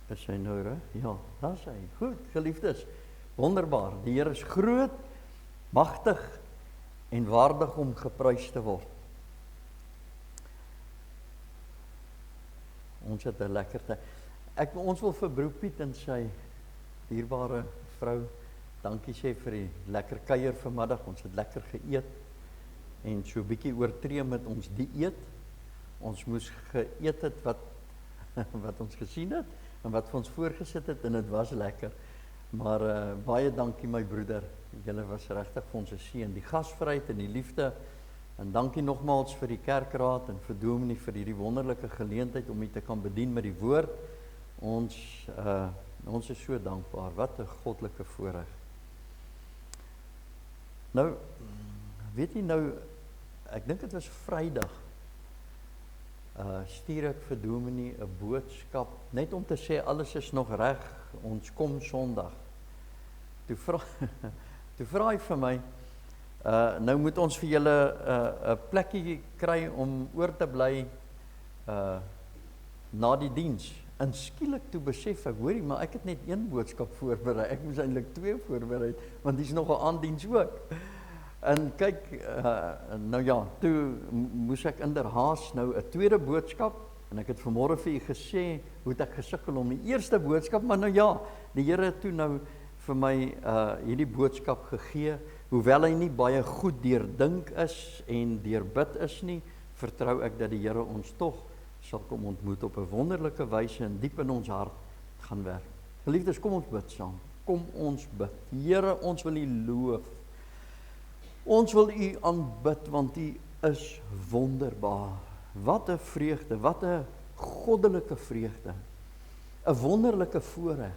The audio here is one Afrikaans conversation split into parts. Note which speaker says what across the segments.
Speaker 1: Is hy nou reg? Ja, daar is hy. Goed, geliefdes. Wonderbaar. Die Here is groot, magtig en waardig om geprys te word. Ons het 'n lekker tyd. Ons wil vir Broer Piet en sy dierbare vrou dankie sê vir die lekker kuier vanmiddag. Ons het lekker geëet en so 'n bietjie oortree met ons dieet. Ons moes geëet het wat ons gesien het en wat vir ons voorgesit het en dit was lekker. Maar baie dankie my broeder. Julle was regtig vir ons 'n seën. Die gasvryheid en die liefde. En dankie nogmaals vir die kerkraad en vir Dominee vir hierdie wonderlike geleentheid om u te kan bedien met die woord. Ons is so dankbaar. Wat 'n goddelike voorreg. Nou, weet jy nou, ek dink dit was Vrydag. Stuur ek vir Dominee 'n boodskap net om te sê alles is nog reg. Ons kom Sondag. Toe vra hy vir my, nou moet ons vir julle 'n plekkie kry om oor te bly na die diens. En skielik toe besef ek, hoorie, maar ek het net een boodskap voorberei. Ek moes eintlik 2 voorberei, want dis nog 'n aanddiens ook. En kyk, nou ja, toe moes ek inderhaas nou 'n tweede boodskap. En ek het vanmôre vir u gesê hoe het ek gesukkel om die eerste boodskap, maar nou ja, die Here het toe nou vir my hierdie boodskap gegee. Hoewel hy nie baie goed deurdink is en deurbid is nie, vertrou ek dat die Here ons tog sal kom ontmoet op 'n wonderlike wyse en diep in ons hart gaan werk. Geliefdes, kom ons bid saam. Kom ons bid. Here, ons wil u loof. Ons wil u aanbid want u is wonderbaar. Wat 'n vreugde, wat 'n goddelike vreugde. 'n Wonderlike voorreg.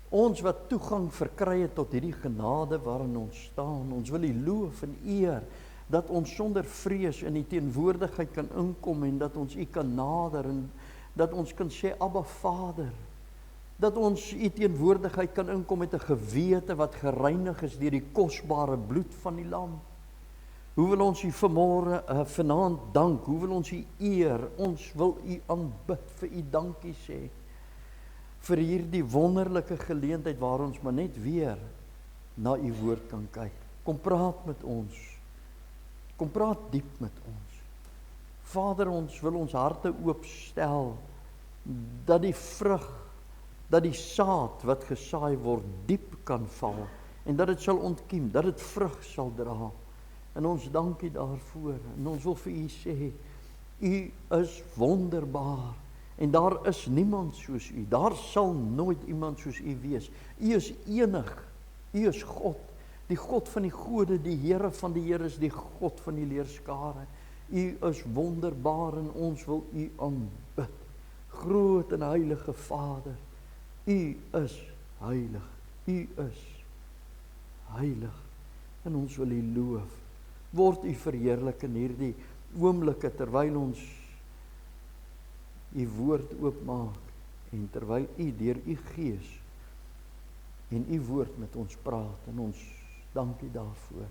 Speaker 1: Ons wat toegang verkry het tot hierdie genade waarin ons staan, ons wil u loof en eer, dat ons sonder vrees in die teenwoordigheid kan inkom en dat ons u kan nader en dat ons kan sê, Abba Vader, dat ons u teenwoordigheid kan inkom met 'n gewete wat gereinig is deur die kosbare bloed van die lam. Hoe wil ons u vanaand dank, hoe wil ons u eer, ons wil u aanbid, vir u dankie sê, vir hierdie wonderlike geleentheid waar ons maar net weer na u woord kan kyk. Kom praat met ons. Kom praat diep met ons. Vader, ons wil ons harte oopstel dat die vrug, dat die saad wat gesaai word diep kan val en dat dit sal ontkiem, dat dit vrug sal dra. En ons dank u daarvoor. En ons wil vir u sê, u is wonderbaar. En daar is niemand soos u. Daar sal nooit iemand soos u wees. U is enig. U is God. Die God van die gode, die Here van die Here is die God van die leerskare. U is wonderbaar en ons wil u aanbid. Groot en heilige Vader. U is heilig. U is heilig. En ons wil u loof. Word u verheerlik in hierdie oomblikke terwyl ons u woord oopmaak en terwyl u deur u Gees en u woord met ons praat en ons dank u daarvoor.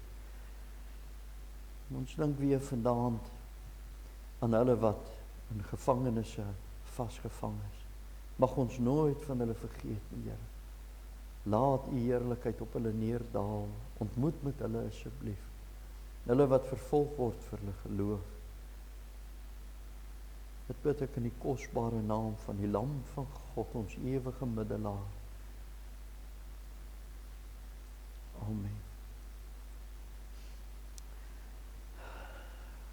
Speaker 1: En ons dink weer vanaand aan hulle wat in gevangenisse vasgevang is. Mag ons nooit van hulle vergeet nie, Here. Laat u heerlikheid op hulle neerdaal. Ontmoet met hulle asseblief. Hulle wat vervolg word vir hulle geloof. Dit bid ek in die kosbare naam van die Lam van God, ons ewige middelaar. Amen.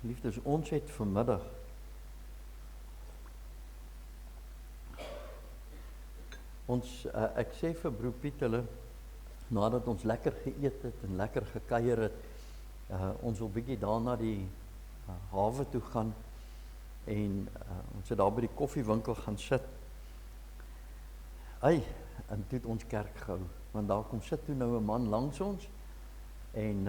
Speaker 1: Liefdes, ons het vanmiddag ek sê vir Broer Piet hulle, nadat ons lekker geëet het en lekker gekuier het, ons wil bietjie daar na die hawe toe gaan en ons het daar by die koffiewinkel gaan sit. En toe het ons kerk gehou, want daar kom sit toe nou 'n man langs ons en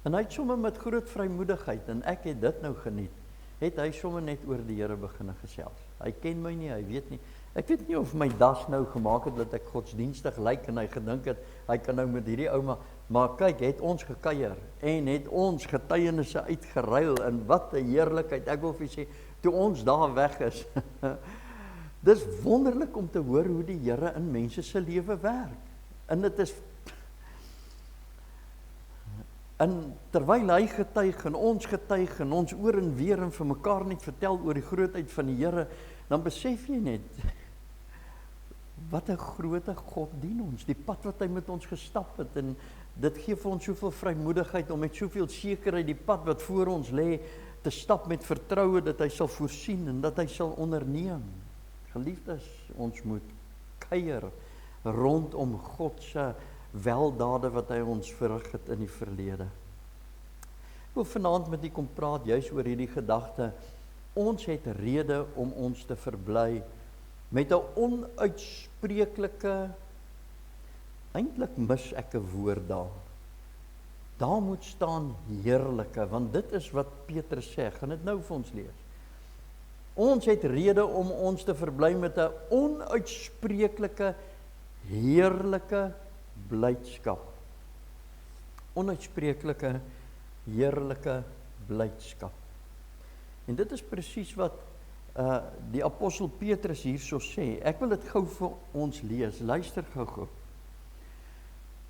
Speaker 1: hy het sommer met groot vrymoedigheid en ek het dit nou geniet. Het hy sommer net oor die Here begin gesels. Hy ken my nie, hy weet nie. Ek weet nie of my das nou gemaak het dat ek godsdienstig lyk en hy gedink het hy kan nou met hierdie ouma, maar kyk, het ons gekuier en het ons getuienisse uitgeruil en wat 'n heerlikheid. Ek wil vir sê, toe ons daar weg is, Dis wonderlik om te hoor hoe die Here in mense se lewe werk. En dit is en terwyl hy getuig en ons getuig en ons oor en weer en vir mekaar net vertel oor die grootheid van die Here, dan besef jy net wat 'n groote God dien ons, die pad wat hy met ons gestap het, en dit gee vir ons soveel vrymoedigheid om met soveel sekerheid die pad wat voor ons lê te stap met vertroue dat hy sal voorsien en dat hy sal onderneem. Geliefdes, ons moet kuier rondom God se weldade wat hy ons verrig het in die verlede. Ek wil vanaand met u kom praat juis oor hierdie gedagte. Ons het rede om ons te verbly met 'n onuitspreeklike, eintlik mis ek 'n woord daar. Daar moet staan heerlike, want dit is wat Petrus sê. Gaan dit nou vir ons lees. Ons het rede om ons te verbly met 'n onuitspreeklike, heerlike blydskap. Onuitspreeklike, heerlike blydskap. En dit is presies wat die apostel Petrus hierso sê. Ek wil dit gou vir ons lees. Luister gou.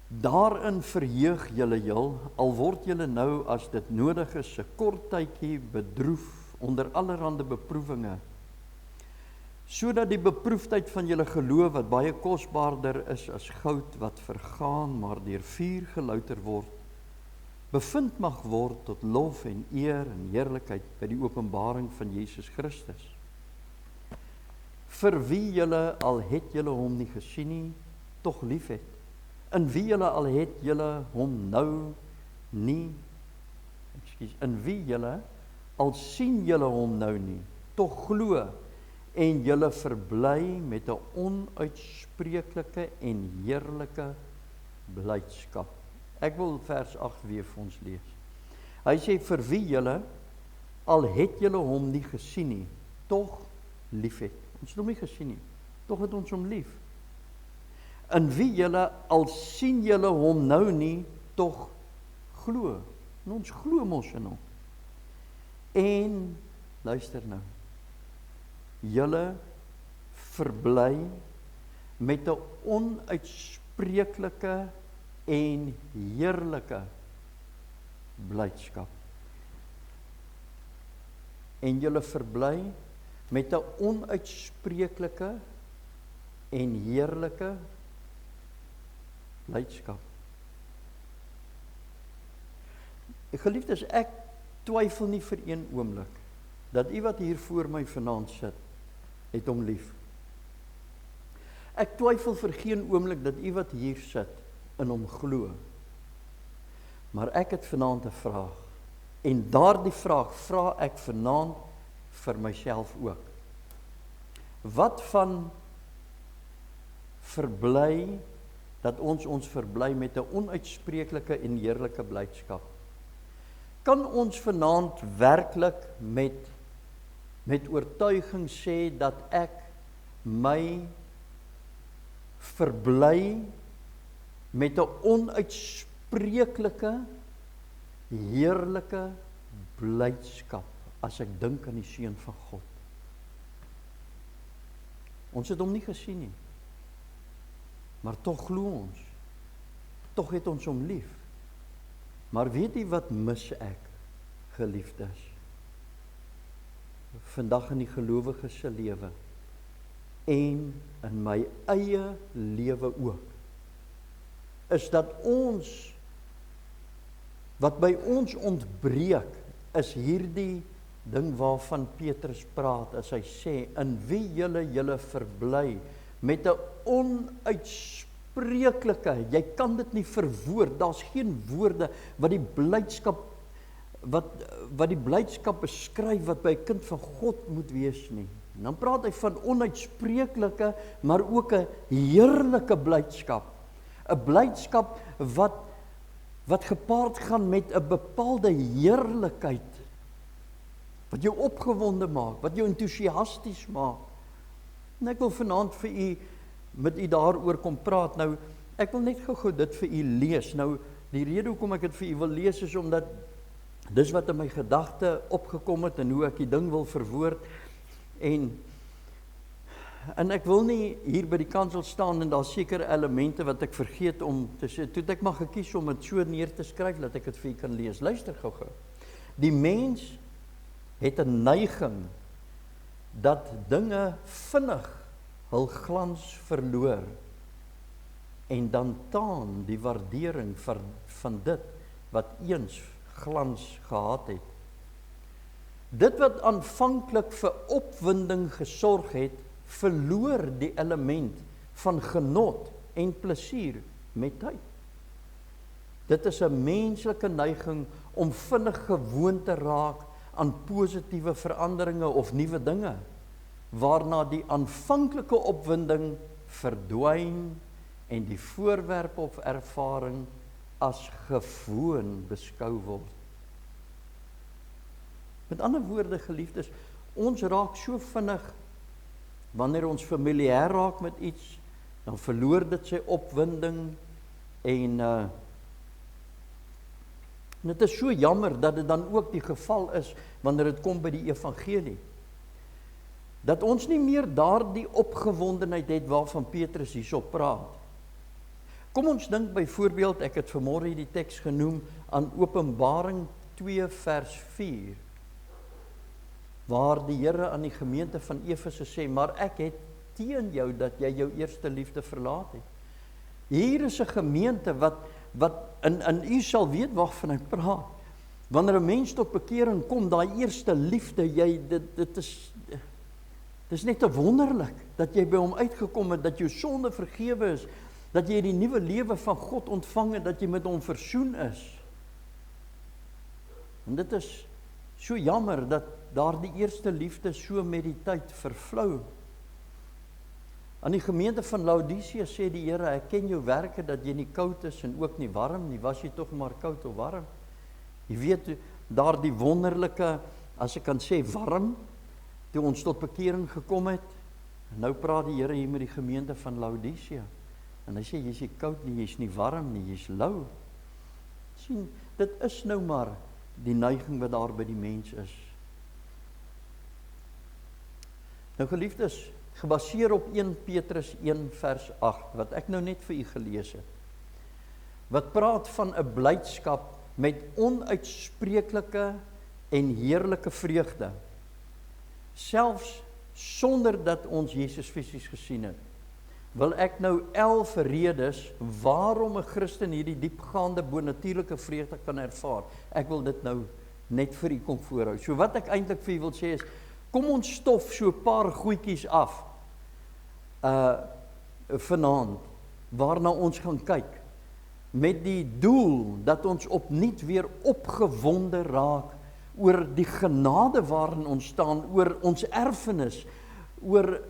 Speaker 1: Daarin verheug julle heel, al word julle nou as dit nodig is 'n kort tydjie bedroef onder allerhande beproewinge, sodat die beproefdheid van julle geloof, wat baie kosbaarder is as goud wat vergaan, maar deur vuur gelouter word, bevind mag word tot lof en eer en heerlikheid by die openbaring van Jesus Christus. Vir wie julle, al het julle hom nie gesien nie, tog lief het. In wie julle, al het julle hom nou nie, in wie julle, al sien julle hom nou nie, tog glo, en julle verbly met 'n onuitspreeklike en heerlike blydskap. Ek wil vers 8 weer vir ons lees. Hy sê, vir wie julle, al het julle hom nie gesien nie, tog lief het. Ons het hom nie gesien nie, tog het ons hom lief. In wie julle, al sien julle hom nou nie, tog glo. En ons glo mos in hom. En, luister nou, julle verbly met 'n onuitspreeklike en heerlike blydskap. En julle verbly met 'n onuitspreeklike en heerlike blydskap. Geliefdes, ek twyfel nie vir een oomblik dat u wat hier voor my vanaand sit, het hom lief. Ek twyfel vir geen oomblik dat u wat hier sit in hom glo. Maar ek het vanaand 'n vraag. En daardie vraag vra ek vanaand vir myself ook. Wat van verbly, dat ons verbly met 'n onuitspreeklike en heerlike blydskap? Kan ons vanaand werklik met oortuiging sê dat ek my verbly met 'n onuitspreeklike, heerlike blydskap as ek dink aan die Seun van God? Ons het hom nie gesien nie, maar tog glo ons, tog het ons hom lief. Maar weet jy wat mis ek, geliefdes? Vandag in die gelowige se lewe en in my eie lewe ook, is dat ons, wat by ons ontbreek, is hierdie ding waarvan Petrus praat, as hy sê, in wie julle verbly, met 'n onuitspreeklike, jy kan dit nie verwoord, daar's geen woorde wat die blydskap, wat die blydskap beskryf, wat by 'n kind van God moet wees nie. En dan praat hy van onuitspreeklike, maar ook 'n heerlike blydskap. 'n Blydskap wat gepaard gaan met 'n bepaalde heerlikheid, wat jou opgewonde maak, wat jou entoesiasties maak. En ek wil vanaand vir u, met u daaroor kom praat. Nou, ek wil net gou dit vir u lees. Nou, die rede hoekom ek dit vir u wil lees, is omdat dis wat in my gedagte opgekom het, en hoe ek die ding wil verwoord. En En ek wil nie hier by die kansel staan en daar sekere elemente wat ek vergeet om te sê. Toe het ek maar gekies om dit so neer te skryf dat ek dit vir u kan lees. Luister gou-gou. Die mens het 'n neiging dat dinge vinnig hul glans verloor en dan taan die waardering van dit wat eens glans gehad het. Dit wat aanvanklik vir opwinding gesorg het, verloor die element van genot en plesier met tyd. Dit is 'n menslike neiging om vinnig gewoon te raak aan positiewe veranderinge of nuwe dinge, waarna die aanvanklike opwinding verdwyn en die voorwerp of ervaring as gewoon beskou word. Met ander woorde, geliefdes, ons raak so vinnig, wanneer ons familier raak met iets, dan verloor dit sy opwinding en dit is so jammer dat dit dan ook die geval is wanneer dit kom by die evangelie. Dat ons nie meer daardie opgewondenheid het waarvan Petrus hierso praat. Kom ons dink byvoorbeeld, ek het vanmôre hierdie teks genoem aan Openbaring 2 vers 4. Waar die Here aan die gemeente van Efese sê, maar ek het teen jou dat jy jou eerste liefde verlaat het. Hier is 'n gemeente wat in u sal weet waarvan ek praat. Wanneer 'n mens tot bekering kom, daai eerste liefde, dit is net te wonderlik dat jy by hom uitgekom het, dat jou sonde vergewe is, dat jy die nuwe lewe van God ontvang het, dat jy met hom versoen is. En dit is so jammer dat daar die eerste liefde so met die tyd vervlou. Aan die gemeente van Laodicea sê die Here, ek ken jou werke, dat jy nie koud is en ook nie warm nie, was jy tog maar koud of warm? Jy weet, daar die wonderlike, as ek kan sê, warm, toe ons tot bekering gekom het, en nou praat die Here hier met die gemeente van Laodicea, en hy sê, jy is nie koud nie, jy is nie warm nie, jy is lou. Sien, dit is nou maar die neiging wat daar by die mens is. Nou geliefdes, gebaseer op 1 Petrus 1 vers 8, wat ek nou net vir u gelees het, wat praat van 'n blydskap met onuitspreeklike en heerlike vreugde, selfs sonder dat ons Jesus fisies gesien het, wil ek nou 11 redes waarom 'n Christen hierdie diepgaande bonatuurlike vreugde kan ervaar. Ek wil dit nou net vir u kom voorhou. So wat ek eintlik vir u wil sê is, kom ons stof so 'n paar goedjies af vanaand, waarna ons gaan kyk, met die doel dat ons opnuut weer opgewonde raak oor die genade waarin ons staan, oor ons erfenis, oor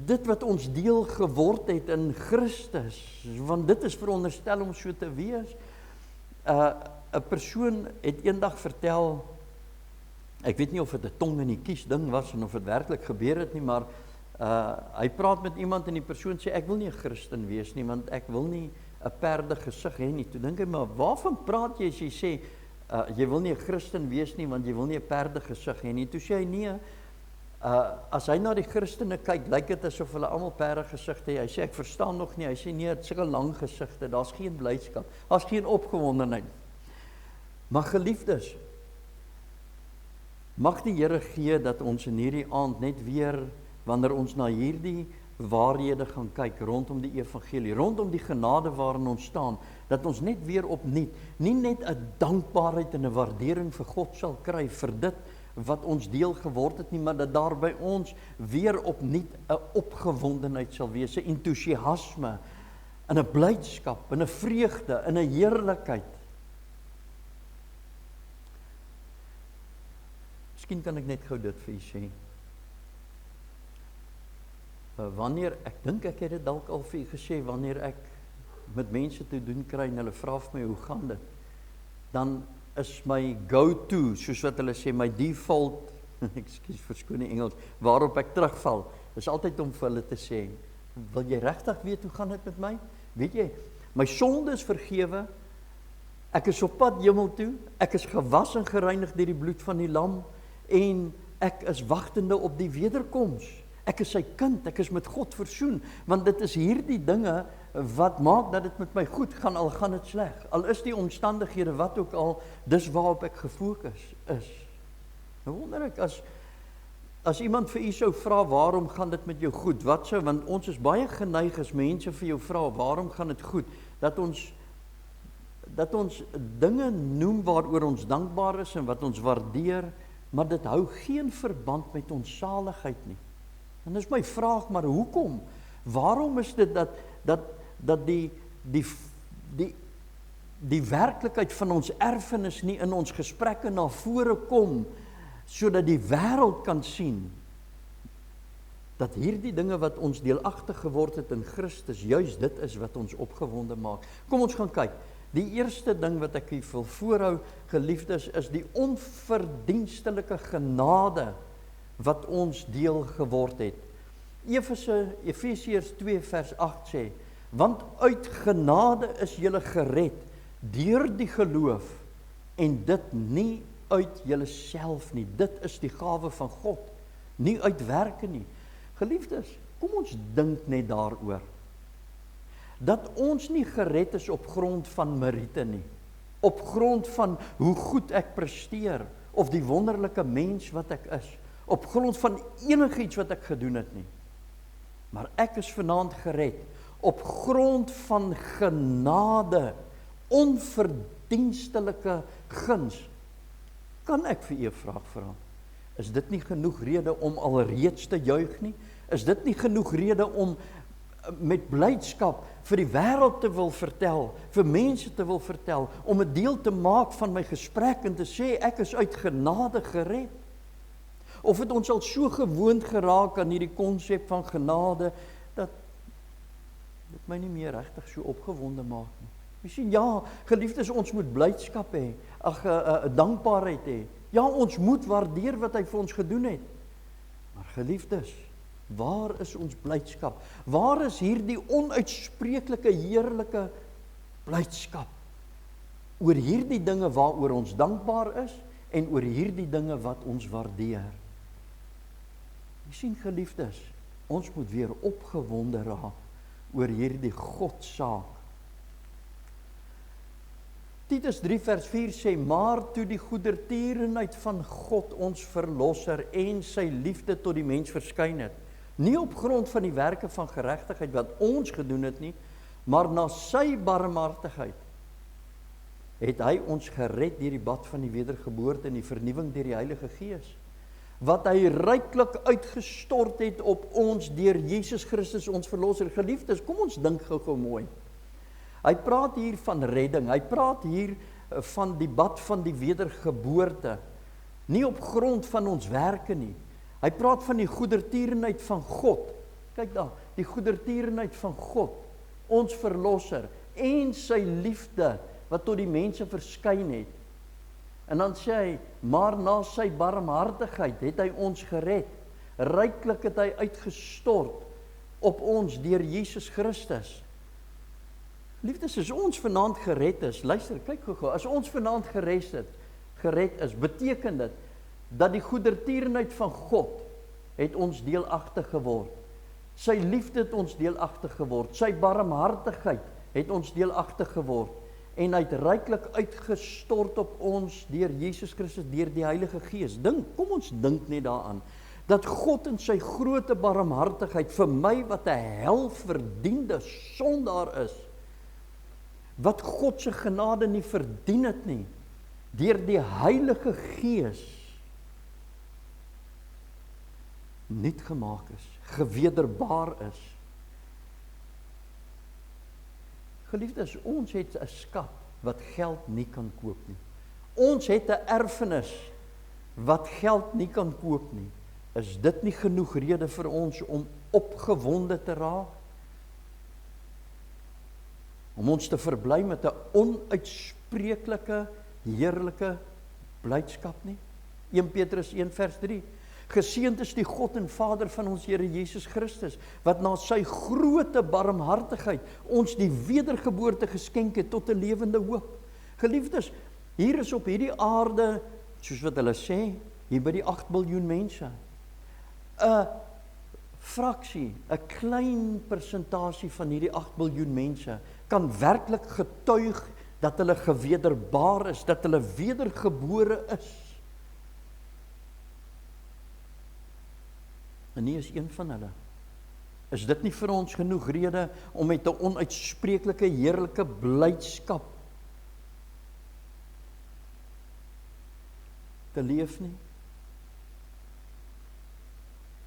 Speaker 1: dit wat ons deel geword het in Christus, want dit is veronderstel om so te wees. 'n persoon het eendag vertel, ek weet nie of dit 'n tong in die kies ding was en of dit werklik gebeur het nie, maar hy praat met iemand en die persoon sê, ek wil nie 'n Christen wees nie, want ek wil nie 'n perde gesig hê nie. Toe dink hy, maar waarvan praat jy as jy sê, jy wil nie 'n Christen wees nie, want jy wil nie 'n perde gesig hê nie. Toe sê hy, nee, as hy na die Christene kyk, lyk dit asof hulle almal perde gesigte het. Hy sê, ek verstaan nog nie. Hy sê, nee, het is sulke lang gesigte, daar's geen blydskap, daar's geen opgewondenheid. Maar geliefdes, mag die Here gee dat ons in hierdie aand net weer, wanneer ons na hierdie waarhede gaan kyk, rondom die evangelie, rondom die genade waarin ons staan, dat ons net weer opnuut, nie net 'n dankbaarheid en 'n waardering vir God sal kry, vir dit wat ons deel geword het nie, maar dat daar by ons weer opnuut 'n opgewondenheid sal wees, 'n entoesiasme, en 'n blydskap, en 'n vreugde, en 'n heerlikheid. Miskien kan ek net gou dit vir u sê. Wanneer, ek dink ek het dit dalk al vir u gesê, wanneer ek met mense te doen kry en hulle vra vir my, hoe gaan dit? Dan is my go-to, soos wat hulle sê, my default, ekskuus verskoon die Engels, waarop ek terugval, is altyd om vir hulle te sê, wil jy regtig weet hoe gaan dit met my? Weet jy, my sonde is vergewe, ek is op pad hemel toe, ek is gewas en gereinig deur die bloed van die lam, en ek is wagtende op die wederkoms. Ek is sy kind, ek is met God versoen, want dit is hierdie dinge wat maak dat dit met my goed gaan, al gaan dit sleg. Al is die omstandighede wat ook al, dis waarop ek gefokus is. Nou wonder ek, as iemand vir u sou vra, waarom gaan dit met jou goed? Wat sou, want ons is baie geneig as mense vir jou vra, waarom gaan dit goed? Dat ons dinge noem waaroor ons dankbaar is en wat ons waardeer, maar dit hou geen verband met ons saligheid nie. En dis my vraag, maar hoekom? Waarom is dit dat die werklikheid van ons erfenis nie in ons gesprekke na vore kom, sodat die wêreld kan sien, dat hierdie dinge wat ons deelagtig geword het in Christus, juis dit is wat ons opgewonde maak. Kom ons gaan kyk. Die eerste ding wat ek hier wil voorhou, geliefdes, is die onverdienstelike genade wat ons deel geword het. Efesiërs 2 vers 8 sê, want uit genade is julle gered, deur die geloof, en dit nie uit julle self nie, dit is die gawe van God, nie uit werke nie. Geliefdes, kom ons dink net daaroor, dat ons nie gered is op grond van meriete nie, op grond van hoe goed ek presteer, of die wonderlike mens wat ek is, op grond van enigiets wat ek gedoen het nie. Maar ek is vanaand gered, op grond van genade, onverdienstelike guns. Kan ek vir u 'n vraag vra? Is dit nie genoeg rede om alreeds te juig nie? Is dit nie genoeg rede om met blydskap vir die wêreld te wil vertel, vir mense te wil vertel, om 'n deel te maak van my gesprek en te sê, ek is uit genade gered? Of het ons al so gewoond geraak aan hierdie konsep van genade, dat dit my nie meer regtig so opgewonde maak nie. Jy sien, ja, geliefdes, ons moet blydskap hê, dankbaarheid hê. Ja, ons moet waardeer wat hy vir ons gedoen het. Maar geliefdes, waar is ons blydskap? Waar is hierdie onuitspreeklike, heerlike blydskap? Oor hierdie dinge waaroor ons dankbaar is, en oor hierdie dinge wat ons waardeer. Jy sien, geliefdes, ons moet weer opgewonde raak oor hierdie Godsaak. Titus 3 vers 4 sê, maar toe die goedertierenheid van God ons verlosser en sy liefde tot die mens verskyn het, nie op grond van die werke van geregtigheid wat ons gedoen het nie, maar na sy barmhartigheid, het hy ons gered deur die bad van die wedergeboorte en die vernuwing deur die Heilige Gees, wat hy ryklik uitgestort het op ons deur Jesus Christus ons verlosser. Geliefdes, kom ons dink gou mooi. Hy praat hier van redding, hy praat hier van die bad van die wedergeboorte, nie op grond van ons werke nie. Hy praat van die goedertierenheid van God. Kyk daar, die goedertierenheid van God, ons verlosser, en sy liefde, wat tot die mense verskyn het. En dan sê hy, maar na sy barmhartigheid het hy ons gered, ryklik het hy uitgestort op ons deur Jesus Christus. Liefdes, as ons vanaand gered is, luister, kyk gou, as ons vanaand gered is, beteken dit, dat die goedertierenheid van God het ons deelagtig geword. Sy liefde het ons deelagtig geword, sy barmhartigheid het ons deelagtig geword, en hy het ryklik uitgestort op ons deur Jesus Christus, deur die Heilige Gees. Kom ons dink net daaraan, dat God in sy groote barmhartigheid vir my wat 'n helverdiende sondaar is, wat God se genade nie verdien het nie, deur die Heilige Gees nuut gemaak is, gewederbaar is. Geliefdes, ons het 'n skat wat geld nie kan koop nie. Ons het 'n erfenis wat geld nie kan koop nie. Is dit nie genoeg rede vir ons om opgewonde te raak? Om ons te verbly met 'n onuitspreeklike, heerlike blydskap nie? 1 Petrus 1 vers 3. Geseënd is die God en Vader van ons Here Jesus Christus, wat na sy groote barmhartigheid ons die wedergeboorte geskenk het tot 'n lewende hoop. Geliefdes, hier is op hierdie aarde, soos wat hulle sê, hier by die 8 biljoen mense, 'n fraksie, 'n klein persentasie van hierdie 8 biljoen mense kan werklik getuig dat hulle gewederbaar is, dat hulle wedergebore is. En nie is een van hulle. Is dit nie vir ons genoeg rede om met 'n onuitspreeklike heerlike blydskap te leef nie?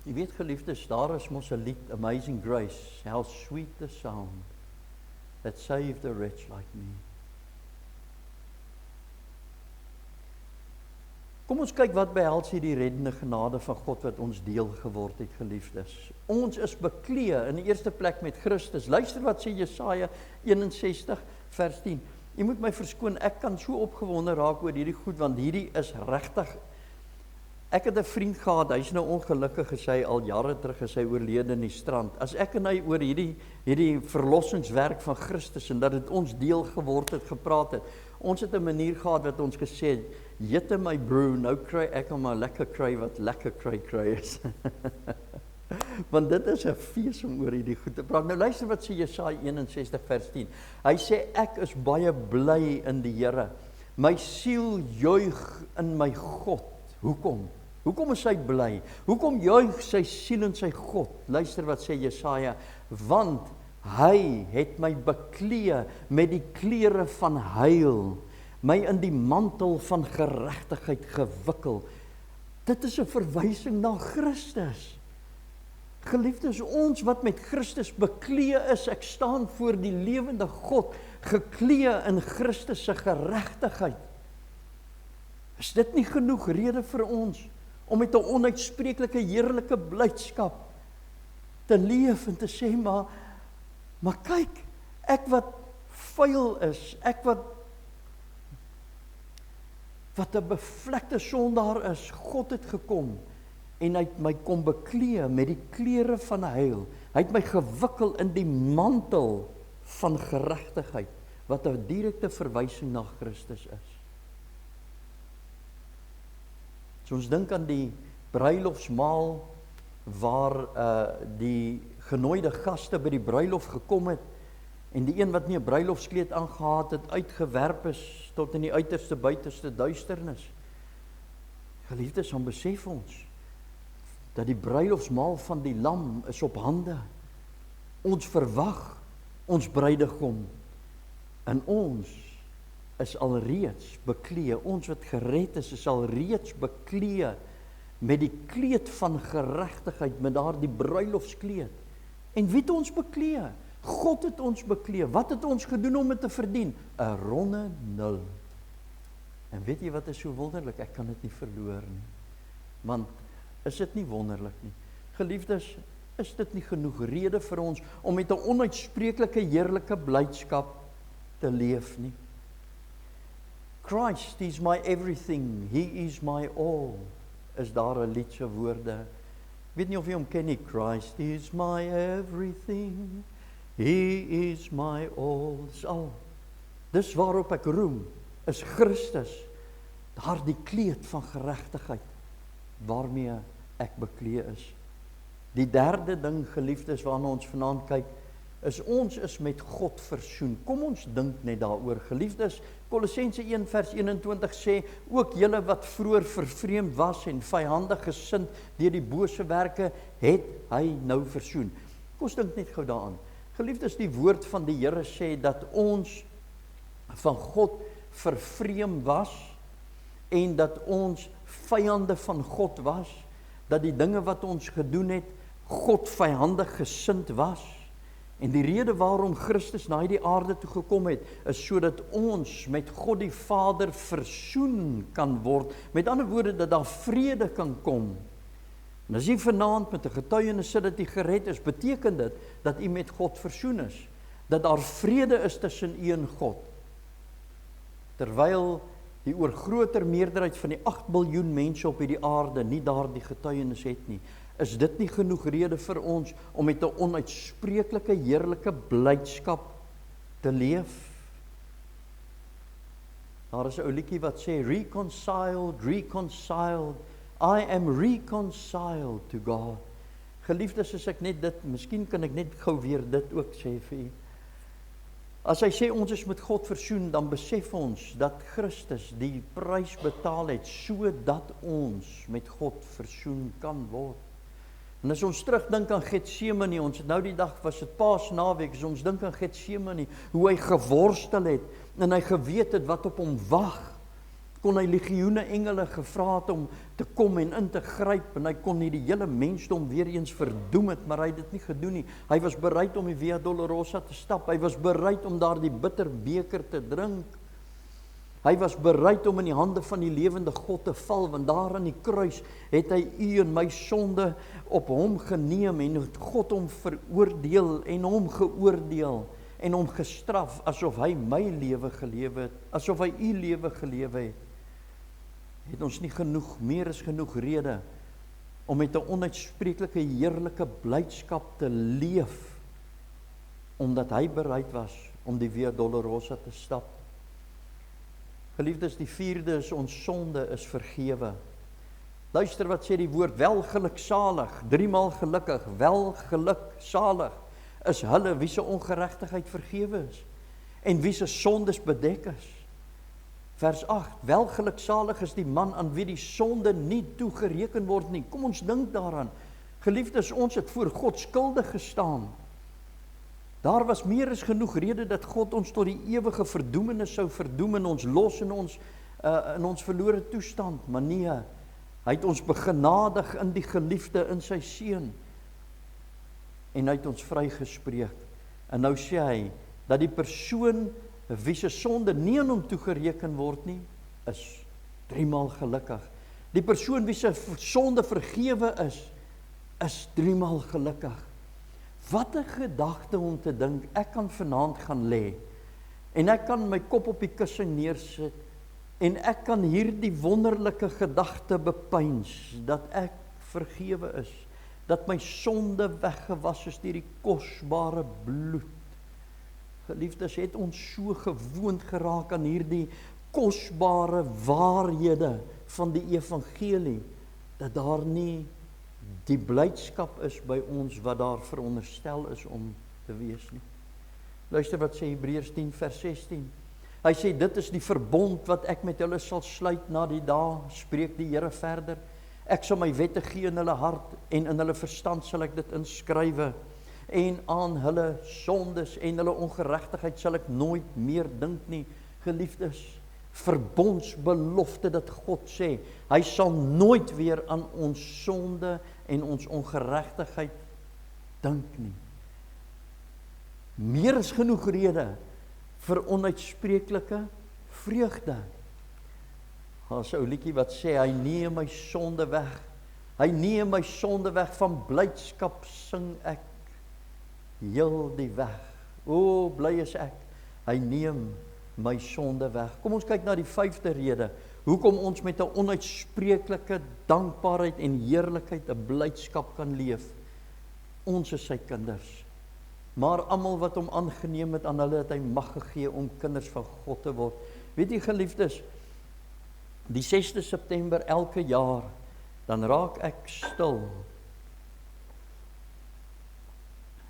Speaker 1: Jy weet geliefdes, daar is mos 'n lied, Amazing Grace, how sweet the sound that saved a wretch like me. Kom ons kyk wat behels hierdie reddende genade van God wat ons deel geword het, geliefdes. Ons is bekleë in die eerste plek met Christus. Luister wat sê Jesaja 61 vers 10. Jy moet my verskoon, ek kan so opgewonde raak oor hierdie goed, want hierdie is regtig. Ek het 'n vriend gehad, hy's nou ongelukkig, gesê al jare terug is hy oorlede in die strand. As ek en hy oor hierdie verlossingswerk van Christus en dat dit ons deel geword het, gepraat het, ons het 'n manier gehad wat ons gesê het, jette my broer, nou kry ek hom maar lekker kry wat lekker kry is. Want dit is 'n fees om oor hierdie goed te praat. Nou luister wat sê Jesaja 61 vers 10. Hy sê, ek is baie bly in die Here. My siel juig in my God. Hoekom? Hoekom is hy bly? Hoekom juig sy siel in sy God? Luister wat sê Jesaja, want hy het my bekleë met die klere van heil, my in die mantel van geregtigheid gewikkel. Dit is 'n verwysing na Christus. Geliefdes, ons wat met Christus bekleë is, ek staan voor die lewende God, gekleë in Christus se geregtigheid. Is dit nie genoeg rede vir ons om met 'n onuitspreeklike heerlike blydskap te leef en te sê, maar kyk, ek wat vuil is, ek wat 'n bevlekte sondaar is, God het gekom en hy het my kom bekleë met die klere van heil. Hy het my gewikkel in die mantel van geregtigheid, wat 'n direkte verwysing na Christus is. So ons dink aan die bruilofsmaal waar die genooide gaste by die bruilof gekom het en die een wat nie 'n bruilofskleed aangehad het, uitgewerp is tot in die uiterste buitenste duisternis. Geliefdes, dan besef ons dat die bruilofsmaal van die lam is op hande. Ons verwag ons bruidegom en ons is alreeds bekleë. Ons wat gered is alreeds bekleë met die kleed van geregtigheid, met daardie bruilofskleed. En wie het ons bekleë? God het ons bekleë. Wat het ons gedoen om dit te verdien? 'n ronde nul. En weet jy wat is so wonderlik? Ek kan dit nie verloor nie. Want is dit nie wonderlik nie? Geliefdes, is dit nie genoeg rede vir ons om met 'n onuitspreeklike heerlike blydskap te leef nie? Christ is my everything, he is my all, is daar 'n lied se woorde. Weet nie of jy hom ken nie. Christ is my everything, he is my all, is al. Dis waarop ek roem, is Christus, daardie kleed van geregtigheid, waarmee ek bekleë is. Die derde ding, geliefdes, waarna ons vanaand kyk, is ons is met God versoen. Kom ons dink net daaroor, geliefdes. Kolossense 1 vers 21 sê, ook julle wat vroeër vervreemd was en vyandig gesind deur die bose werke, het hy nou versoen. Kom ons dink net gou daaraan. Geliefdes, die woord van die Here sê dat ons van God vervreemd was en dat ons vyande van God was, dat die dinge wat ons gedoen het, God vyandig gesind was. En die rede waarom Christus na hierdie aarde toe gekom het, is sodat ons met God die Vader versoen kan word. Met ander woorde, dat daar vrede kan kom. En as jy vanaand met 'n getuienis sit dat jy gered is, beteken dit dat jy met God versoen is. Dat daar vrede is tussen u en God. Terwyl die oorgroter meerderheid van die 8 biljoen mense op hierdie aarde nie daardie getuienis het nie, is dit nie genoeg rede vir ons om met 'n onuitspreeklike heerlike blydskap te leef? Daar is 'n ou liedjie wat sê, reconciled, reconciled, I am reconciled to God. Geliefdes, as ek net dit, miskien kan ek net gou weer dit ook sê vir u. As hy sê ons is met God versoen, dan besef ons dat Christus die prys betaal het, sodat ons met God versoen kan word. En as ons terugdink aan Getsemane, ons het nou die dag, was dit Paasnaweek, as ons dink aan Getsemane, hoe hy geworstel het, en hy geweet het wat op hom wag, kon hy legioene engele gevra het om te kom en in te gryp, en hy kon nie die hele mensdom weer eens verdoem het, maar hy het dit nie gedoen nie. Hy was bereid om die Via Dolorosa te stap, hy was bereid om daar die bitter beker te drink, hy was bereid om in die hande van die lewende God te val, want daar aan die kruis het hy u en my sonde op hom geneem, en het God hom veroordeel, en hom geoordeel, en hom gestraf, asof hy my lewe gelewe het, asof hy u lewe gelewe het ons nie genoeg, meer as genoeg rede, om met 'n onuitspreeklike heerlike blydskap te leef, omdat hy bereid was om die Via Dolorosa te stap. Geliefdes, die vierde is ons sonde is vergewe. Luister wat sê die woord, welgeluksalig, 3 maal gelukkig, welgeluksalig, is hulle wie se ongeregtigheid vergewe is, en wie se sondes bedek is. Vers 8, welgeluksalig is die man aan wie die sonde nie toegereken word nie. Kom ons dink daaraan. Geliefdes, ons het voor God skuldig gestaan. Daar was meer as genoeg rede dat God ons tot die ewige verdoemenis sou verdoem en ons los in ons verlore toestand. Maar nee, hy het ons begenadig in die geliefde, in sy seun. En hy het ons vrygespreek. En nou sê hy, dat die persoon wie se sonde nie aan hom toegereken word nie, is 3 maal gelukkig. Die persoon wie se sonde vergewe is 3 maal gelukkig. Wat 'n gedagte om te dink, ek kan vanaand gaan lê, en ek kan my kop op die kussing neersit, en ek kan hierdie wonderlike gedagte bepeins, dat ek vergewe is, dat my sonde weggewas is deur die kosbare bloed. Geliefdes, het ons so gewoond geraak aan hierdie kosbare waarhede van die evangelie, dat daar nie die blydskap is by ons wat daar veronderstel is om te wees nie. Luister wat sê Hebreërs 10 vers 16. Hy sê, dit is die verbond wat ek met hulle sal sluit na die dae, spreek die Here verder. Ek sal my wette gee in hulle hart, en in hulle verstand sal ek dit inskrywe, en aan hulle sondes en hulle ongeregtigheid sal ek nooit meer dink nie. Geliefdes, verbondsbelofte dat God sê, hy sal nooit weer aan ons sonde en ons ongeregtigheid dink nie. Meer as genoeg rede vir onuitspreeklike vreugde. Daar's 'n ou liedjie wat sê, hy neem my sonde weg. Hy neem my sonde weg, van blydskap sing ek heel die weg. O, bly is ek, hy neem my sonde weg. Kom ons kyk na die 5de rede, hoekom ons met 'n onuitspreeklike dankbaarheid en heerlikheid, 'n blydskap kan leef. Ons is sy kinders. Maar almal wat hom aangeneem het, aan hulle het hy mag gegee om kinders van God te word. Weet jy, geliefdes, die 6de September elke jaar, dan raak ek stil.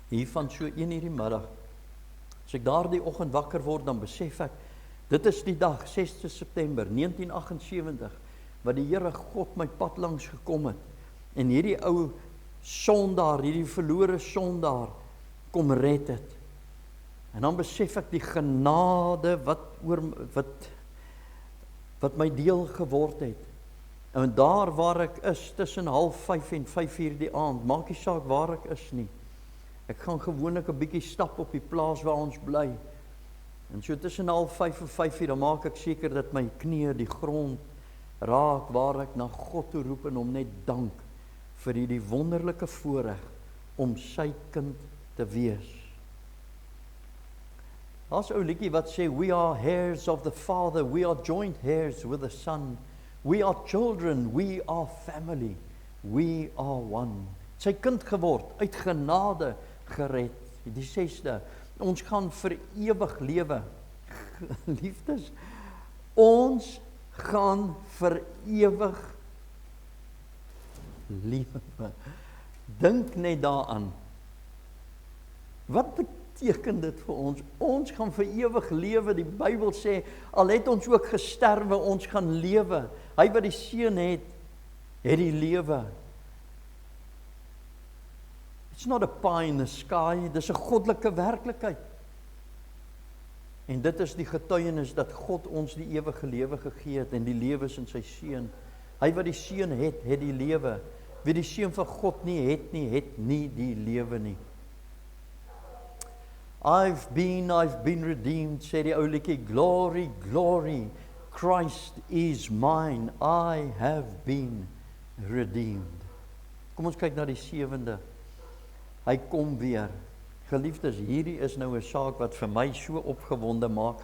Speaker 1: Hiervan so 1:00 die middag. As ek daardie oggend wakker word, dan besef ek, dit is die dag, 6de September 1978, wat die Here God my pad langs gekom het, en hierdie ou sondaar, hierdie verlore sondaar, kom red het. En dan besef ek die genade wat my deel geword het. En daar waar ek is, tussen 4:30 en 5:00 die aand, maak nie saak waar ek is nie. Ek gaan gewoonlik 'n bietjie stap op die plaas waar ons bly. En so tussen 4:30 en 5:00, dan maak ek seker dat my knieë die grond raak, waar ek na God toe roep en hom net dank vir hierdie wonderlike voorreg om sy kind te wees. Daar's 'n ou liedjie wat sê, we are heirs of the Father, we are joint heirs with the Son, we are children, we are family, we are one. Sy kind geword, uit genade gered. Die 6de, ons gaan vir ewig lewe. Liefdes, ons gaan vir ewig lewe. Dink net daaraan. Wat beteken dit vir ons? Ons gaan vir ewig lewe. Die Bybel sê, al het ons ook gesterwe, ons gaan lewe. Hy wat die Seun het die lewe. It's not a pie in the sky, dis 'n goddelike werklikheid. En dit is die getuienis dat God ons die ewige lewe gegee het en die lewe is in sy Seun. Hy wat die Seun het die lewe. Wie die Seun van God het nie die lewe nie. I've been redeemed, sê die ou liedjie, glory, glory, Christ is mine, I have been redeemed. Kom ons kyk na die 7de. Hy kom weer. Geliefdes, hierdie is nou 'n saak wat vir my so opgewonde maak.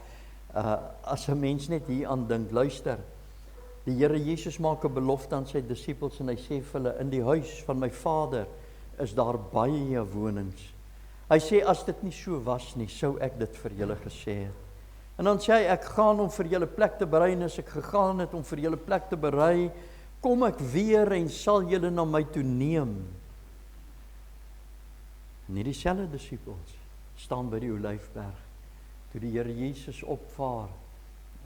Speaker 1: As 'n mens net hier aan dink, luister. Die Here Jesus maak 'n belofte aan sy disippels en hy sê vir hulle, in die huis van my Vader is daar baie wonings. Hy sê, as dit nie so was nie, sou ek dit vir julle gesê het. En dan sê hy, ek gaan om vir julle plek te berei, en as ek gegaan het om vir julle plek te berei, kom ek weer en sal julle na my toe neem. En hierdie selfde disippels staan by die Olyfberg, toe die Here Jesus opvaar,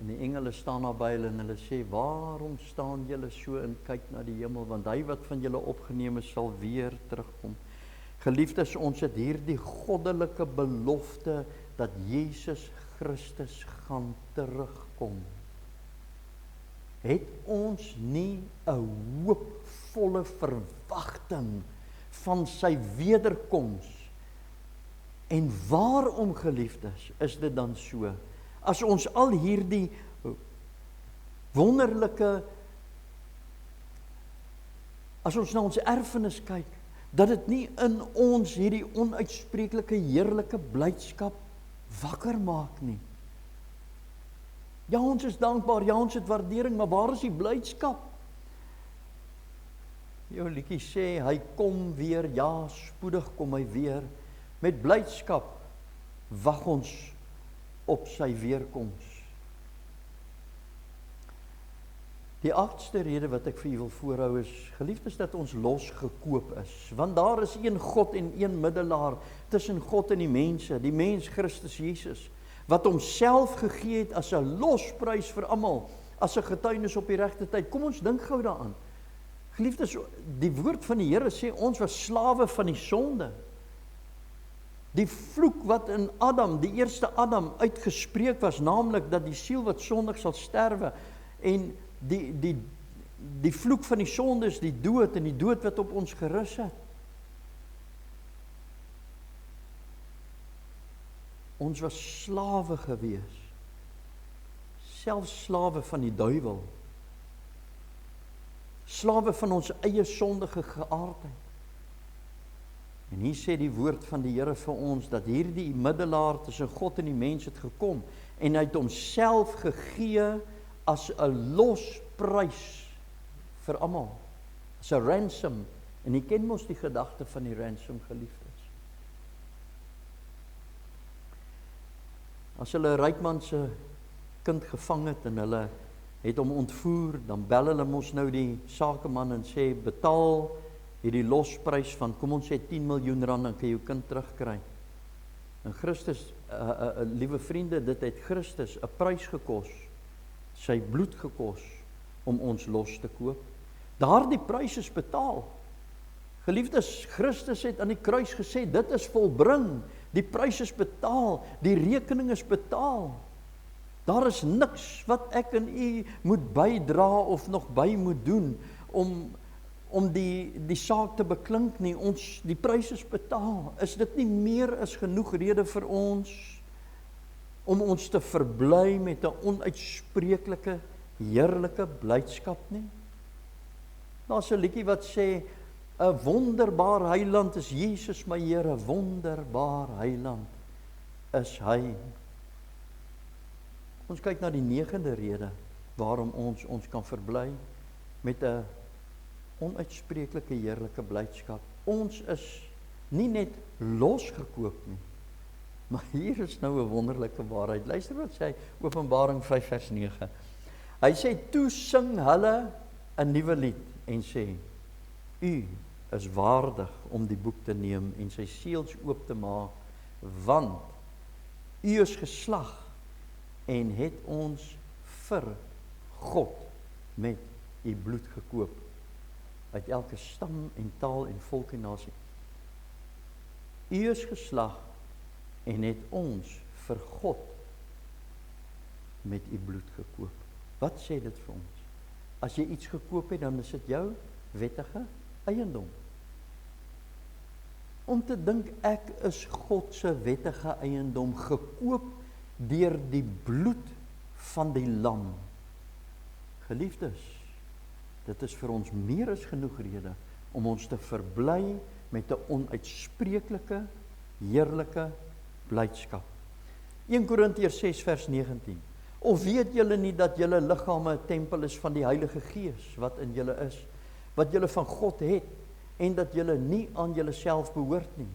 Speaker 1: en die engele staan naby hulle, en hulle sê, waarom staan julle so en kyk na die hemel, want hy wat van julle opgeneem is, sal weer terugkom. Geliefdes, ons het hierdie goddelike belofte, dat Jesus Christus gaan terugkom. Het ons nie 'n hoopvolle verwagting van sy wederkoms? En waarom, geliefdes, is dit dan so? As ons al hierdie wonderlike, as ons na ons erfenis kyk, dat dit nie in ons hierdie onuitspreeklike heerlike blydskap wakker maak nie. Ja, ons is dankbaar, ja, ons het waardering, maar waar is die blydskap? Jou liedjie sê, hy kom weer, ja, spoedig kom hy weer. Met blydskap wag ons op sy weerkoms. Die 8ste rede wat ek vir u wil voorhou is, geliefdes, dat ons losgekoop is. Want daar is een God en een middelaar tussen God en die mense, die mens Christus Jesus, wat homself gegee het as 'n losprys vir almal, as 'n getuienis op die regte tyd. Kom ons dink gou daaraan. Geliefdes, die woord van die Here sê, ons was slawe van die sonde. Die vloek wat in Adam, die eerste Adam, uitgespreek was, naamlik dat die siel wat sondig sal sterwe, en die vloek van die sonde is die dood, en die dood wat op ons gerus het. Ons was slawe gewees, selfs slawe van die duiwel, slawe van ons eie sondige geaardheid. En hier sê die woord van die Here vir ons, dat hierdie middelaar tussen God en die mens het gekom, en hy het homself gegee as 'n losprys vir almal, as 'n ransom, en jy ken mos die gedagte van die ransom, geliefdes. As hulle 'n ryk man se kind gevang het, en hulle het hom ontvoer, dan bel hulle mos nou die sakeman en sê, betaal hierdie losprys van, kom ons sê 10 miljoen rand, dan kan jy jou kind terugkry. En Christus, liewe vriende, dit het Christus 'n prys gekos, sy bloed gekos, om ons los te koop. Daardie prys is betaal. Geliefdes, Christus het aan die kruis gesê, dit is volbring, die prys is betaal, die rekening is betaal. Daar is niks wat ek en u moet bydra of nog by moet doen, om die saak te beklink nie. Die prys is betaal. Is dit nie meer as genoeg rede vir ons, om ons te verbly met 'n onuitspreeklike, heerlike blydskap nie? Daar's 'n liedjie wat sê, 'n wonderbaar heiland is Jesus my Here, wonderbaar heiland is hy. Ons kyk na die 9de rede, waarom ons kan verbly, met 'n onuitspreeklike heerlike blydskap. Ons is nie net losgekoop nie, maar hier is nou 'n wonderlike waarheid. Luister wat sê Openbaring 5 vers 9. Hy sê, toe sing hulle 'n nuwe lied en sê, u is waardig om die boek te neem en sy seels oop te maak, want U is geslag en het ons vir God met U bloed gekoop, uit elke stam en taal en volk en nasie. U is geslag en het ons vir God met U bloed gekoop. Wat sê dit vir ons? As jy iets gekoop het, dan is dit jou wettige eiendom. Om te dink ek is God se wettige eiendom, gekoop deur die bloed van die lam. Geliefdes, dit is vir ons meer as genoeg rede om ons te verbly met 'n onuitspreeklike, heerlike blydskap. 1 Korintiërs 6 vers 19. Of weet julle nie dat julle liggame 'n tempel is van die Heilige Gees wat in julle is, wat julle van God het, en dat julle nie aan julleself behoort nie,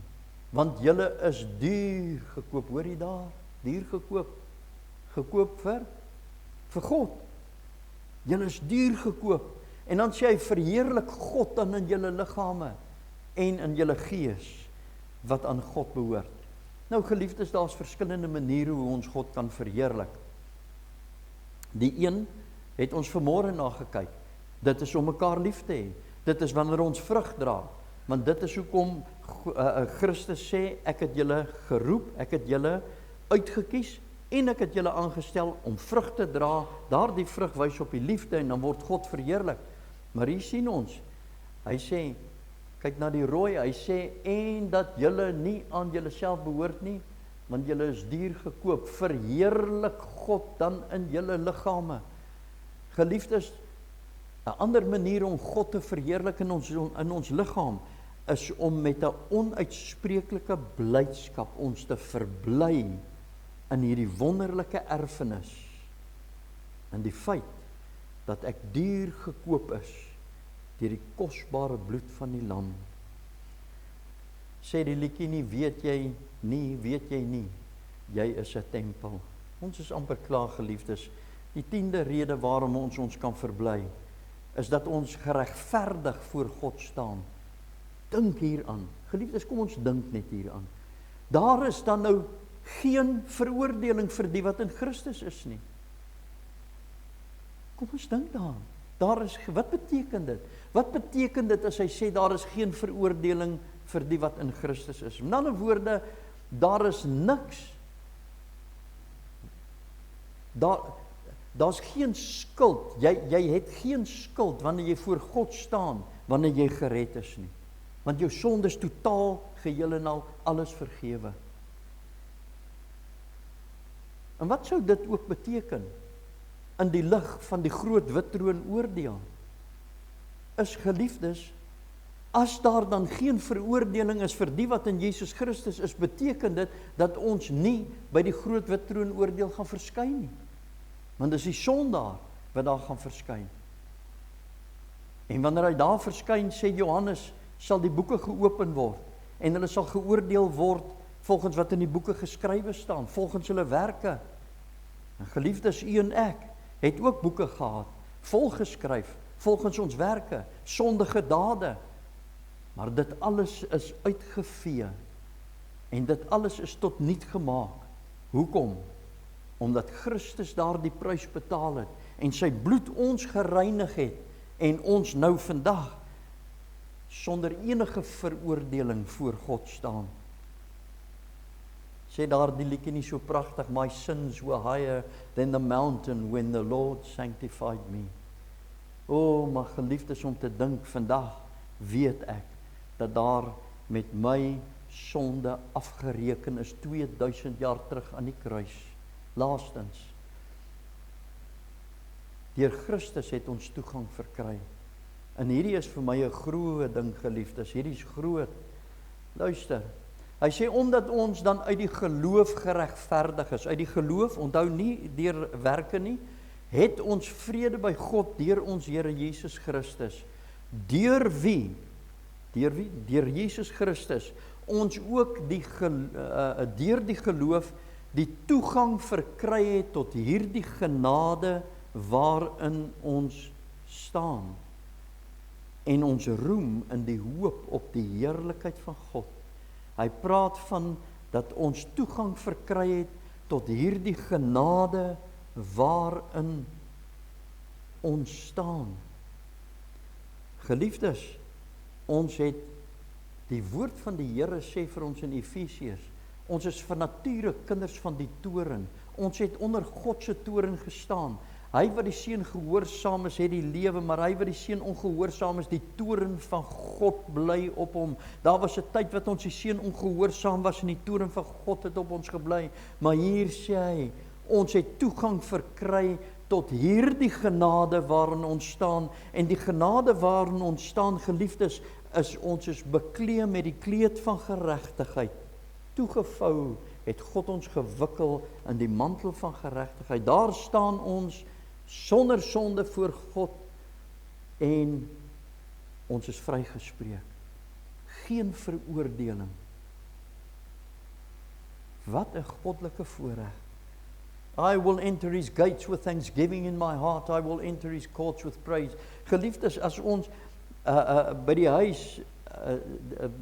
Speaker 1: want julle is duur gekoop, hoor jy daar, duur gekoop vir God, julle is duur gekoop, en dan sê hy, verheerlik God dan in julle liggame, en in julle gees, wat aan God behoort. Nou geliefdes, daar is verskillende maniere hoe ons God kan verheerlik. Die een het ons vanmôre na gekyk, dit is om mekaar lief te hê, dit is wanneer ons vrug dra, want dit is hoekom Christus sê, ek het julle geroep, ek het julle uitgekies, en ek het julle aangestel om vrug te dra, daardie vrug wys op die liefde, en dan word God verheerlik. Maar hier sien ons, hy sê, kyk na die rooi, hy sê, en dat julle nie aan julle self behoort nie, want julle is duur gekoop, verheerlik God dan in julle liggame. Geliefdes, 'n ander manier om God te verheerlik in ons liggaam, is om met 'n onuitspreeklike blydskap ons te verbly in hierdie wonderlike erfenis, in die feit dat ek duur gekoop is deur die kosbare bloed van die lam. Sê die liedjie nie, weet jy nie, jy is 'n tempel. Ons is amper klaar, geliefdes. Die 10de rede waarom ons kan verbly, is dat ons geregverdig voor God staan. Dink hieraan. Geliefdes, kom ons dink net hieraan. Daar is dan nou geen veroordeling vir die wat in Christus is nie. Kom ons dink daaraan. Wat beteken dit? Wat beteken dit as hy sê daar is geen veroordeling vir die wat in Christus is? In ander woorde, daar is niks. Daar's geen skuld. Jy het geen skuld wanneer jy voor God staan, wanneer jy gered is nie. Want jou sonde is totaal, geheel en al, alles vergewe. En wat sou dit ook beteken in die lig van die groot wit troon oordeel? Is geliefdes, as daar dan geen veroordeling is vir die wat in Jesus Christus is, beteken dit dat ons nie by die groot wit troon oordeel gaan verskyn nie. Want dis die sondaar wat daar gaan verskyn. En wanneer hy daar verskyn, sê Johannes, sal die boeke geopen word, en hulle sal geoordeel word volgens wat in die boeke geskrywe staan, volgens hulle werke. En geliefdes, u en ek het ook boeke gehad, volgeskryf, volgens ons werke, sondige dade. Maar dit alles is uitgevee, en dit alles is tot niet gemaak. Hoekom? Omdat Christus daar die prys betaal het, en sy bloed ons gereinig het, en ons nou vandag sonder enige veroordeling voor God staan. Sê daar die liedjie nie so pragtig, my sins were higher than the mountain when the Lord sanctified me. O, my geliefdes, om te dink, vandag weet ek, dat daar met my sonde afgereken is, 2000 jaar terug aan die kruis. Laastens, deur Christus het ons toegang verkry. En hierdie is vir my 'n groot ding, geliefdes, hierdie is groot. Luister, hy sê, omdat ons dan uit die geloof geregverdig is, uit die geloof, onthou nie deur werke nie, het ons vrede by God deur ons Here Jesus Christus. Deur wie? Deur wie? Deur Jesus Christus. Ons ook deur die geloof die toegang verkry het tot hierdie genade waarin ons staan. en ons roem in die hoop op die heerlikheid van God. Hy praat van dat ons toegang verkry het tot hierdie genade waarin ons staan. Geliefdes, ons het die woord van die Here sê vir ons in Efesiërs, ons is van nature kinders van die toren. Ons het onder God se toren gestaan. Hy wat die seun gehoorsaam is, het die lewe, maar hy wat die seun ongehoorsaam is, die toren van God bly op hom. Daar was 'n tyd wat ons die seun ongehoorsaam was en die toren van God het op ons gebly. Maar hier sê hy, ons het toegang verkry tot hierdie genade waarin ons staan. En die genade waarin ons staan, geliefdes, is ons is bekleed met die kleed van geregtigheid. Toegevou het God ons gewikkel in die mantel van geregtigheid. Daar staan ons sonder sonde voor God en ons is vrygespreek. Geen veroordeling. Wat 'n goddelike voorreg. I will enter his gates with thanksgiving in my heart. I will enter his courts with praise. Geliefdes, as ons by die huis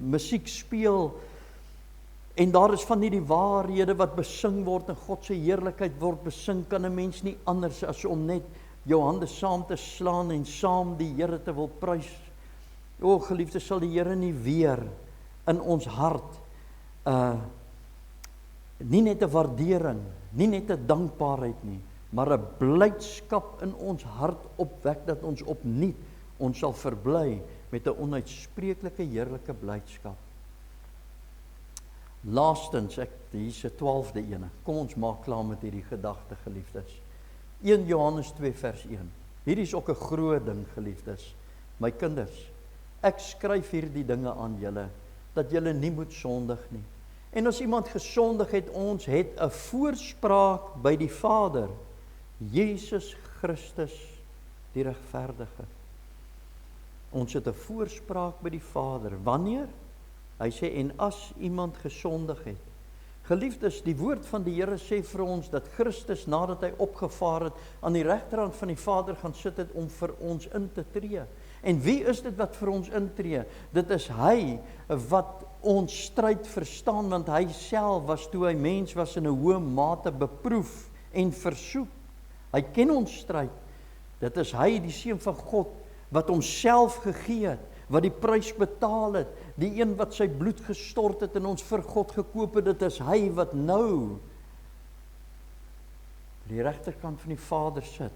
Speaker 1: musiek speel en daar is van die waarhede wat besing word en God se heerlikheid word besing, kan 'n mens nie anders as om net jou hande saam te slaan en saam die Here te wil prys. O geliefdes, sal die Here nie weer in ons hart nie net 'n waardering, nie net 'n dankbaarheid nie, maar 'n blydskap in ons hart opwek dat ons opnuut ons sal verbly met 'n onuitspreeklike heerlike blydskap. Laastens, hier's 'n 12de ene. Kom ons maak klaar met hierdie gedagte, geliefdes. 1 Johannes 2 vers 1. Hierdie is ook 'n groot ding, geliefdes. My kinders, ek skryf hierdie dinge aan julle, dat julle nie moet sondig nie. En as iemand gesondig het, ons het 'n voorspraak by die Vader, Jesus Christus, die regverdige. Ons het 'n voorspraak by die Vader. Wanneer? Hy sê, en as iemand gesondig het. Geliefdes, die woord van die Here sê vir ons dat Christus, nadat hy opgevaar het, aan die regterhand van die Vader gaan sit het om vir ons in te tree. En wie is dit wat vir ons intree? Dit is hy wat ons stryd verstaan, want hy self was, toe hy mens was, in 'n hoë mate beproef en versoek. Hy ken ons stryd. Dit is hy, die Seun van God, wat homself gegee het, wat die prys betaal het, die een wat sy bloed gestort het en ons vir God gekoop het. Dit is hy wat nou by die regterkant van die Vader sit,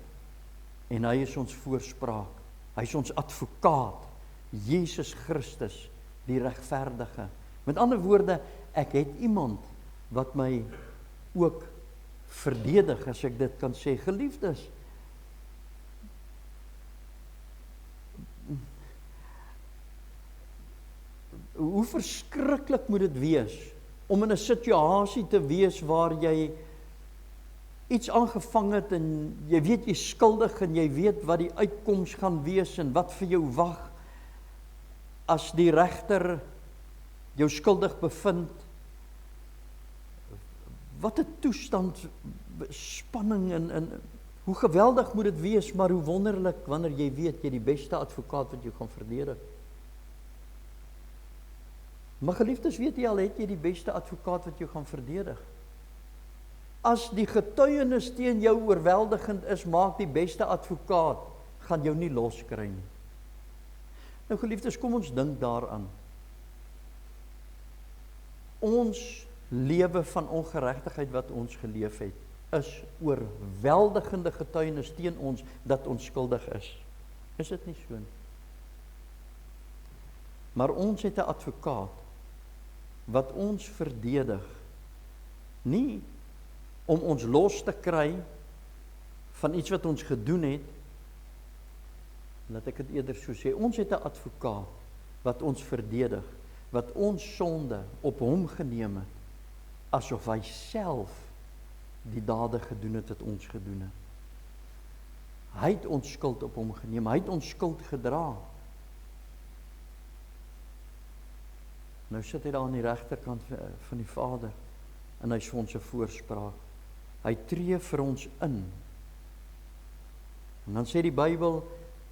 Speaker 1: en hy is ons voorspraak, hy is ons advokaat, Jesus Christus, die regverdige. Met ander woorde, ek het iemand wat my ook verdedig, as ek dit kan sê. Geliefdes, hoe verskriklik moet dit wees om in 'n situasie te wees waar jy iets aangevang het en jy weet jy is skuldig en jy weet wat die uitkoms gaan wees en wat vir jou wag as die regter jou skuldig bevind. Wat 'n toestand, spanning en hoe geweldig moet dit wees, maar hoe wonderlik wanneer jy weet jy die beste advokaat wat jou gaan verdedig. Maar geliefdes, weet jy al, het jy die beste advokaat wat jou gaan verdedig? As die getuienis teen jou oorweldigend is, maak die beste advokaat, gaan jou nie loskry nie. Nou geliefdes, kom ons dink daaraan. Ons lewe van ongeregtigheid wat ons geleef het, is oorweldigende getuienis teen ons dat ons skuldig is. Is dit nie so nie? Maar ons het 'n advokaat wat ons verdedig, nie om ons los te kry van iets wat ons gedoen het, laat ek dit eerder so sê, ons het 'n advokaat wat ons verdedig, wat ons sonde op hom geneem het, asof hy self die dade gedoen het wat ons gedoen het. Hy het ons skuld op hom geneem, hy het ons skuld gedra. Nou sit hy daar aan die regterkant van die Vader, en hy is vir ons 'n voorspraak. Hy tree vir ons in. En dan sê die Bybel,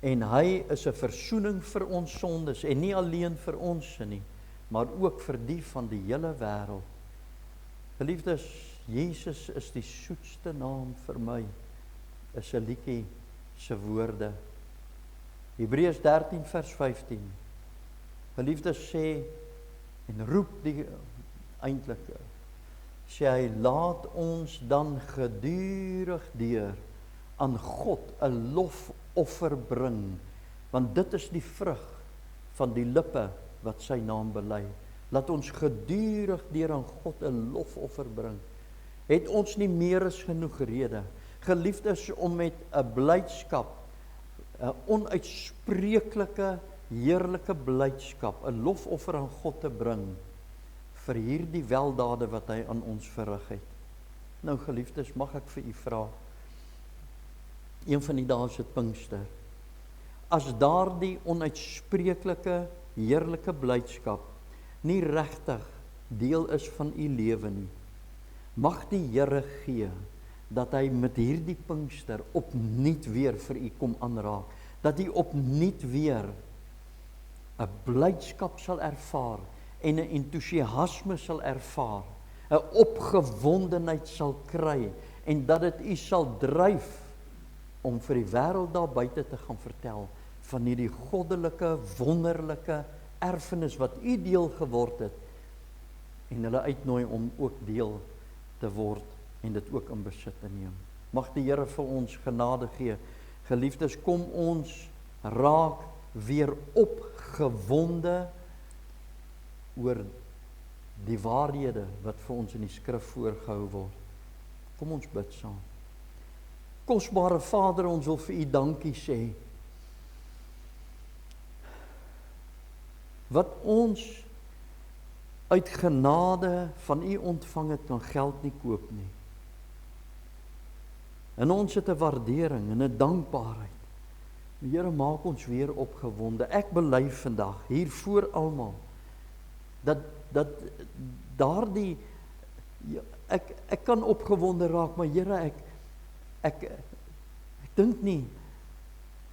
Speaker 1: En hy is 'n versoening vir ons sondes, en nie alleen vir ons nie, maar ook vir die van die hele wêreld. Geliefdes, Jesus is die soetste naam vir my, is 'n liedjie se woorde. Hebreërs 13 vers 15. Geliefdes sê, en roep die eintlik, sê hy, laat ons dan gedurig deur aan God 'n lofoffer bring, want dit is die vrug van die lippe wat sy naam bely. Laat ons gedurig deur aan God 'n lofoffer bring. Het ons nie meer as genoeg rede, geliefdes, om met 'n blydskap, 'n onuitspreeklike, heerlike blydskap, 'n lofoffer aan God te bring, vir hierdie weldade wat hy aan ons verrig het. Nou geliefdes, mag ek vir u vra, een van die dae is dit Pinkster, as daardie onuitspreeklike, heerlike blydskap nie regtig deel is van u lewe nie, mag die Here gee, dat hy met hierdie Pinkster opnuut weer vir u kom aanraak, dat u opnuut weer 'n blydskap sal ervaar, en 'n entoesiasme sal ervaar, 'n opgewondenheid sal kry, en dat dit u sal dryf om vir die wêreld daar buite te gaan vertel van hierdie goddelike, wonderlike erfenis wat u deel geword het, en hulle uitnooi om ook deel te word en dit ook in besit te neem. Mag die Here vir ons genade gee. Geliefdes, kom ons raak weer opgewonde oor die waarhede wat vir ons in die skrif voorgehou word. Kom ons bid saam. Kosbare Vader, ons wil vir u dankie sê. Wat ons uit genade van u ontvang het, kan geld nie koop nie. En ons het 'n waardering en 'n dankbaarheid. Here, maak ons weer opgewonde. Ek bely vandag hier voor almal dat daardie ek kan opgewonde raak, maar Here, ek dink nie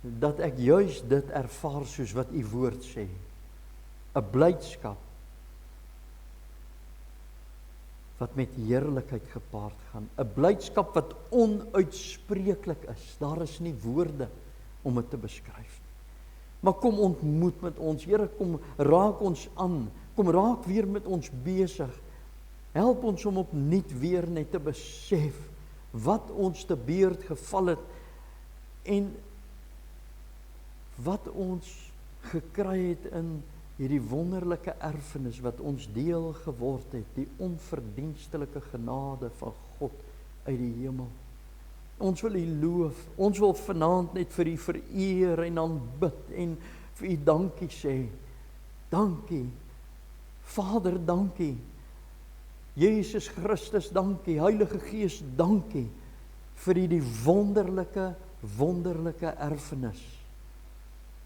Speaker 1: dat ek juis dit ervaar soos wat u woord sê. 'n blydskap wat met heerlikheid gepaard gaan. 'n blydskap wat onuitspreeklik is. Daar is nie woorde om dit te beskryf nie. Maar kom ontmoet met ons. Here, kom raak ons aan. Kom raak weer met ons besig. Help ons om opnuut weer net te besef wat ons te beurt geval het en wat ons gekry het in hierdie wonderlike erfenis wat ons deel geword het, die onverdienstelike genade van God uit die hemel. Ons wil u loof, ons wil vanaand net vir u vereer en aanbid en vir u dankie sê. Dankie, Vader, dankie. Jesus Christus, dankie. Heilige Gees, dankie vir hierdie wonderlike erfenis.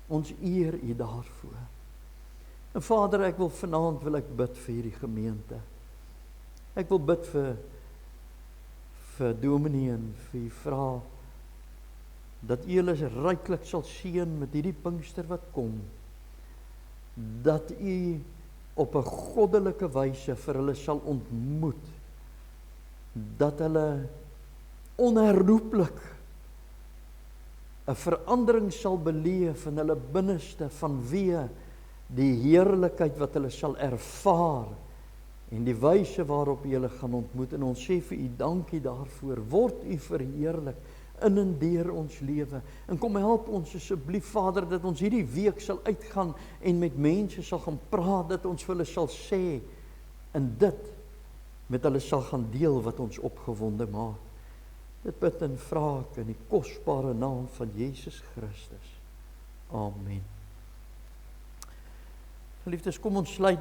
Speaker 1: Ons eer u daarvoor. En Vader, ek wil vanaand bid vir hierdie gemeente. Ek wil bid vir Dominee en vir u vra dat u hulle ryklik sal seën met hierdie Pinkster wat kom. Dat u op 'n goddelike wyse vir hulle sal ontmoet. Dat hulle onherroepelik 'n verandering sal beleef in hulle binneste vanweë die heerlikheid wat hulle sal ervaar en die wyse waarop jy hulle gaan ontmoet. En ons sê vir u dankie daarvoor. Word u verheerlik in en deur ons lewe. En kom help ons asseblief, Vader, dat ons hierdie week sal uitgaan en met mense sal gaan praat, dat ons vir hulle sal sê en dit met hulle sal gaan deel wat ons opgewonde maak. Dit bid en vra ek in die kosbare naam van Jesus Christus. Amen. Geliefdes, kom ons sluit